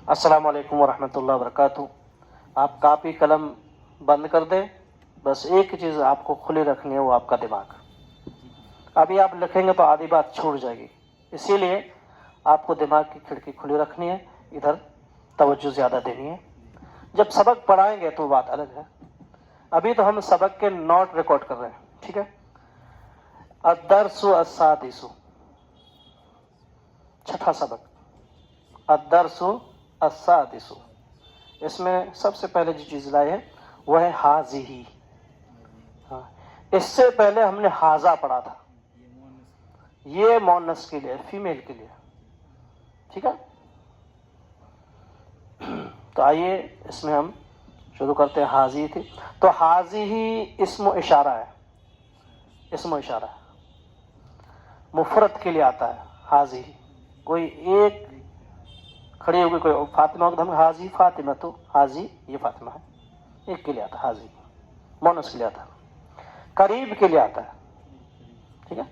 السلام علیکم ورحمۃ اللہ وبرکاتہ۔ آپ کاپی قلم بند کر دیں، بس ایک چیز آپ کو کھلی رکھنی ہے، وہ آپ کا دماغ۔ ابھی آپ لکھیں گے تو آدھی بات چھوٹ جائے گی، اسی لیے آپ کو دماغ کی کھڑکی کھلی رکھنی ہے، ادھر توجہ زیادہ دینی ہے۔ جب سبق پڑھائیں گے تو بات الگ ہے، ابھی تو ہم سبق کے نوٹ ریکارڈ کر رہے ہیں، ٹھیک ہے۔ الدرس السادس، چھٹا سبق، الدرس السادس۔ اس میں سب سے پہلے جو چیز لائے ہیں وہ ہے حاضی۔ اس سے پہلے ہم نے حاضہ پڑھا تھا، یہ مؤنث کے لیے، فیمیل کے لیے، ٹھیک ہے۔ تو آئیے اس میں ہم شروع کرتے ہیں۔ حاضی تھی تو حاضی ہی اسم و اشارہ ہے، اسم و اشارہ ہے، مفرد کے لیے آتا ہے حاضی۔ کوئی ایک کھڑی ہوگی، کوئی فاطمہ ہوگی تو ہم حاضی فاطمہ، تو حاضی یہ فاطمہ ہے، ایک کے لیے آتا ہے حاضی، مؤنث کے لیے آتا ہے، قریب کے لیے آتا ہے، ٹھیک ہے۔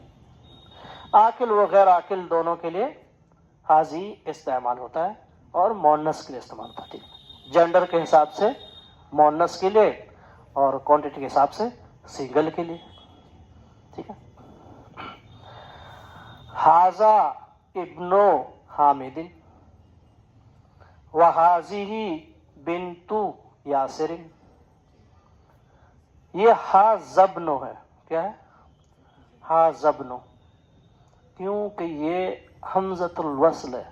عاقل و غیر عاقل دونوں کے لیے حاضی استعمال ہوتا ہے، اور مؤنث کے لیے استعمال ہوتا ہے، ٹھیک ہے۔ جینڈر کے حساب سے مؤنث کے لیے، اور کوانٹٹی کے حساب سے سنگل کے لیے، ٹھیک ہے۔ حاذا ابن حامد وحاذہ بنت یاسر، یہ ہا زبنو ہے، کیا ہے؟ ہا زبنو، کیونکہ یہ حمزۃ الوصل ہے۔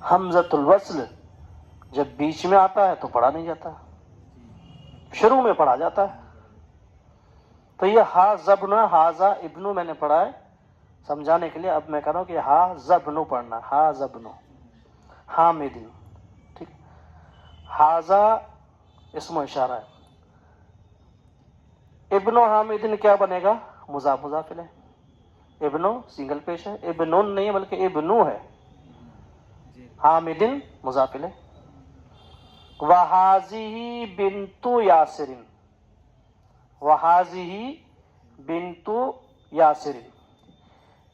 حمزۃ الوصل جب بیچ میں آتا ہے تو پڑھا نہیں جاتا، شروع میں پڑھا جاتا ہے۔ تو یہ ہا زبنو، ہاذا ابنو میں نے پڑھا ہے سمجھانے کے لیے، اب میں کہہ رہا ہوں کہ ہا زبنو پڑھنا، ہا زبنو حامد، ٹھیک۔ ہاذا اسم و اشارہ ہے، ابن حامد کیا بنے گا؟ مضاف مضاف الیہ، ابن سنگل پیش ہے، ابن نہیں ہے بلکہ ابنو ہے، حامد مضاف الیہ۔ وحاذہ بنت یاسر، وحاذہ بنت یاسر،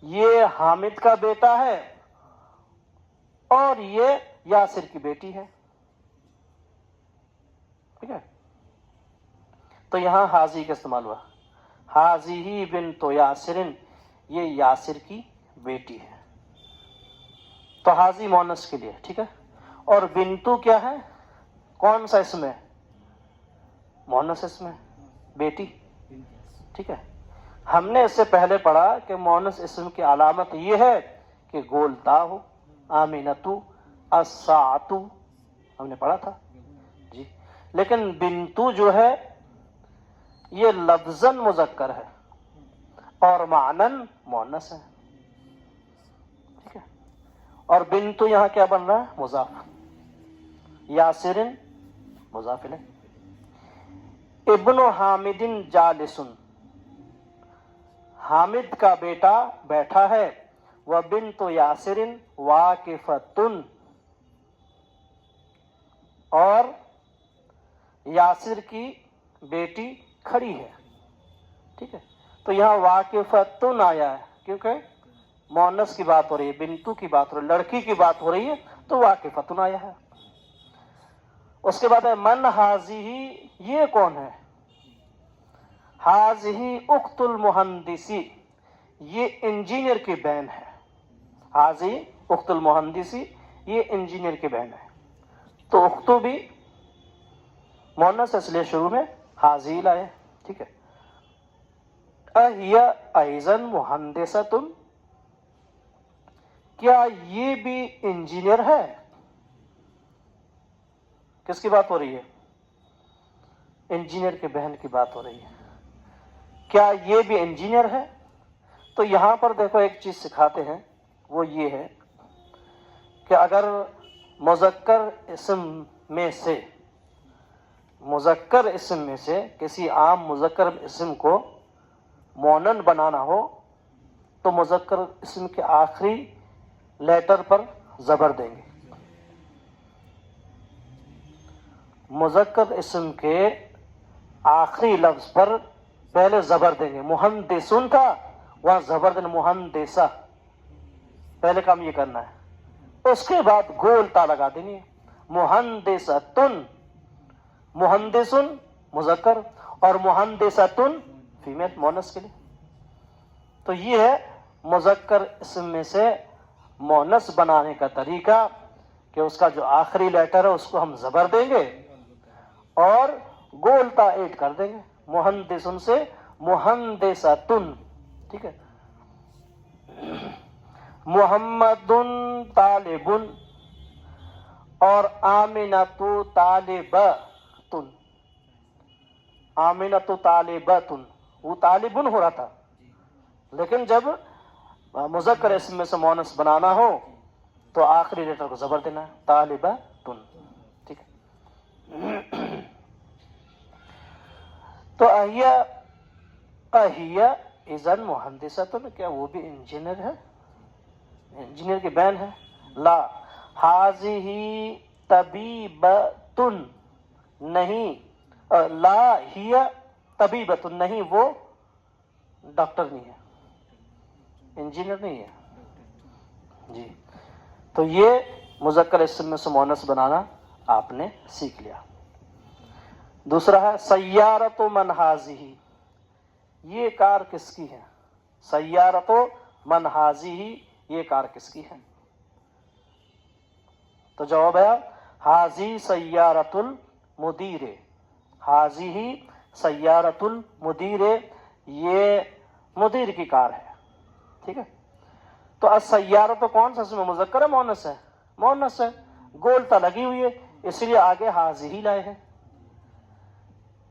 یہ حامد کا بیٹا ہے اور یہ یاسر کی بیٹی ہے، ٹھیک ہے۔ تو یہاں حاضی کا استعمال ہوا، حاذہ بنت یاسر، یہ یاسر کی بیٹی ہے، تو حاضی مؤنث کے لیے، ٹھیک ہے۔ اور بنتو کیا ہے؟ کون سا اسم ہے؟ مؤنث اسم ہے، بیٹی، ٹھیک ہے۔ ہم نے اس سے پہلے پڑھا کہ مؤنث اسم کی علامت یہ ہے کہ گول تا ہو، آمینتو، الساعتو، ہم نے پڑھا تھا جی۔ لیکن بنتو جو ہے یہ لفظاً مذکر ہے اور معناً مؤنث ہے، ٹھیک ہے۔ اور بنتو یہاں کیا بن رہا ہے؟ مضاف، یاسر مضاف الیہ۔ ابن حامد جالس، حامد کا بیٹا بیٹھا ہے، وبنت یاسر واقفۃ، اور یاسر کی بیٹی کھڑی ہے، ٹھیک ہے۔ تو یہاں واقفۃ آیا ہے کیونکہ مؤنث کی بات ہو رہی ہے، بنتو کی بات ہو رہی ہے، لڑکی کی بات ہو رہی ہے، تو واقفۃ آیا ہے۔ اس کے بعد ہے من حاذہ، یہ کون ہے؟ حاذہ اخت المہندس، یہ انجینئر کی بہن ہے، حاذہ اخت المہندس، یہ انجینئر کی بہن ہے۔ تو اختو بھی مؤنث اس لیے شروع میں حاذہ لائے، ٹھیک ہے۔ اہی ایضا مہندسۃ، کیا یہ بھی انجینئر ہے؟ کس کی بات ہو رہی ہے؟ انجینئر کی بہن کی بات ہو رہی ہے، کیا یہ بھی انجینئر ہے؟ تو یہاں پر دیکھو ایک چیز سکھاتے ہیں، وہ یہ ہے کہ اگر مذکر اسم میں سے، مذکر اسم میں سے کسی عام مذکر اسم کو مونن بنانا ہو تو مذکر اسم کے آخری لیٹر پر زبر دیں گے، مذکر اسم کے آخری لفظ پر پہلے زبر دیں گے۔ مہندسن کا وہاں زبر دیں، مہندسہ، پہلے کام یہ کرنا ہے، اس کے بعد گول تا لگا دینی ہے۔ मुहंदिसतुन, मुहंदिसुन मुजक्कर और मुहंदिसतुन फीमेल मोनस के लिए। तो ये है मुजक्कर इसम में से मोनस बनाने का तरीका कि उसका जो आखिरी लेटर है उसको हम जबर देंगे और गोलता ऐड कर देंगे। मुहंदिसुन से मुहंदिसतुन, ठीक है। मुहम्मदुन तालिबुन और आमिनतु तालिबतुन, आमिनतु तालिबतुन, वो तालिबुन हो रहा था, लेकिन जब मुजक्कर इसम में से मोनस बनाना हो तो आखिरी लेटर को जबर देना है, तालिबतुन, ठीक है। तो अहिया इज़न मुहंदिसतुन, क्या वो भी इंजीनियर है, इंजीनियर की बहन है। ला हाज़िही तबीबतुन, नहीं, ला हिया तबीबतुन, नहीं वो डॉक्टर नहीं है, इंजीनियर नहीं है जी। तो ये मुजक्कर इसम में से मोनस बनाना आपने सीख लिया। दूसरा है सय्यारतु मन हाज़िही, ये कार किसकी है? सय्यारतु मन हाज़िही, ये कार किसकी है? तो जवाब है हाज़ी सय्यारतुल मुदीरे, हाज़िही सय्यारतुल मुदीरे, ये मुदीर की कार है, ठीक है। तो असय्यारा तो कौन सा इसमें मुजक्कर है मोनस है? मोनस है, गोलता लगी हुई है, इसलिए आगे हाज़िही लाए हैं।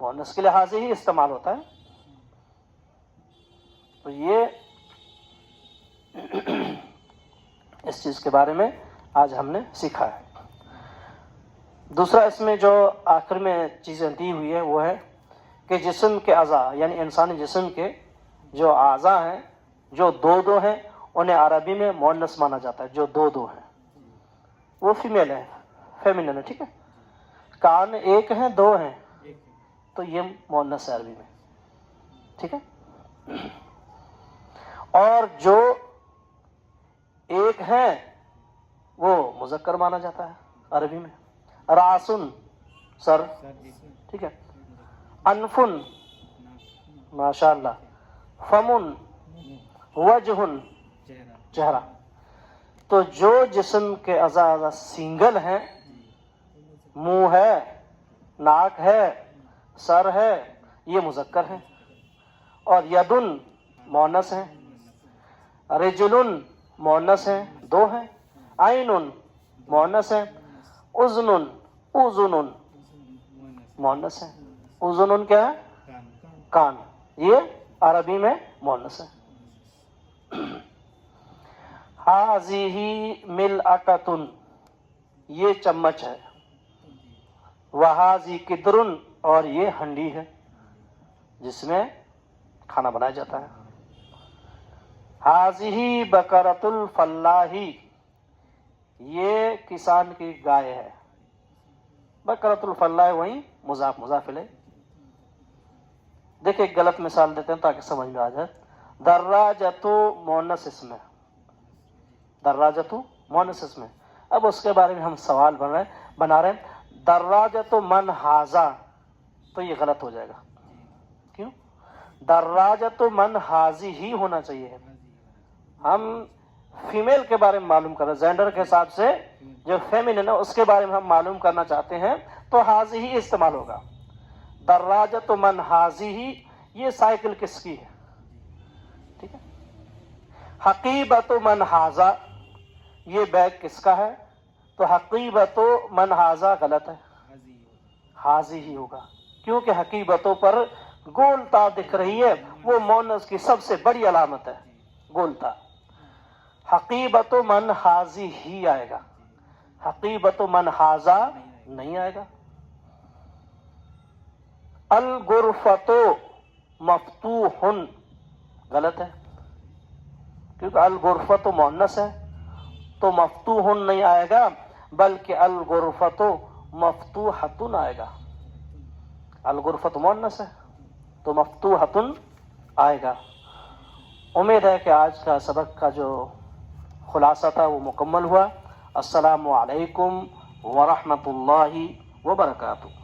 मोनस के लिए हाज़िही इस्तेमाल होता है। तो ये इस चीज के बारे में आज हमने सीखा है। दूसरा इसमें जो आखिर में चीजें दी हुई है वो है कि जिस्म के अज़ा, यानी इंसानी जिस्म के जो आज़ा हैं, जो दो हैं, उन्हें अरबी में मोनस माना जाता है। जो दो हैं वो फीमेल है, फेमिनिन है, ठीक है। कान एक हैं, दो हैं, तो ये मोनस है अरबी में, ठीक है। और जो एक है वो मुजक्कर माना जाता है अरबी में। रासुन सर, ठीक है। अनफुन माशाअल्लाह, फमुन वजहुन चेहरा। तो जो जिस्म के अज़ा सिंगल हैं, मुंह है, नाक है, सर है, ये मुजक्कर है। और यदुन मोनस है, रिजुलुन मोनस है, दो हैं। आइनुन मोनस है, उज़नुन उज़ुनुन मोनस है। उज़ुनुन क्या है? कान, ये अरबी में मोनस है। हाज़िही मिलअतुन, ये चम्मच है। वहाज़ी किदरुन, और ये हंडी है जिसमें खाना बनाया जाता है। हाज़िही बकरतुल फल्लाही, ये किसान की गाय है। बकरतुल फल्लाह वही मुज़ाफ मुज़ाफ इलैह। देखिए एक गलत मिसाल देते हैं ताकि समझ में आ जाए। दर्राजतु मोनस इसमें, दर्राजतु मोनस इसमें। अब उसके बारे में हम सवाल बना रहे हैं। दर्राजतु मन हाजा, तो ये गलत हो जाएगा। क्यों? दर्राजतु मन हाजी ही होना चाहिए। हम फीमेल के बारे में मालूम कर रहे हैं, जेंडर के हिसाब से जो फेमिनिन है उसके बारे में हम मालूम करना चाहते हैं, तो हाजी ही इस्तेमाल होगा। दर्राजतु मन हाजी ही, ये साइकिल किसकी है? ठीक है। हकीबतु मन हाजा, ये बैग किसका है? तो हकीबतु मन हाजा गलत है, हाजी ही होगा। क्योंकि हकीबतों पर गोलता दिख रही है, वो मोनस की सबसे बड़ी अलामत है, गोलता। हकीबतु मन हाजी ही आएगा, हकीबतु मन हाजा नहीं आएगा। अल गुरफतो मफ्तूहुन गलत है, क्योंकि अल गुरफतो मोनस है, तो मफ्तूहुन नहीं आएगा, बल्कि अल गुरफतो मफ्तूहतुन आएगा। अल गुरफत मोनस है तो मफ्तूहतुन आएगा। उम्मीद है कि आज का सबक का जो खुलासा था वो मुकम्मल हुआ। अस्सलामु अलैकुम ورحمۃ اللہ وبرکاتہ.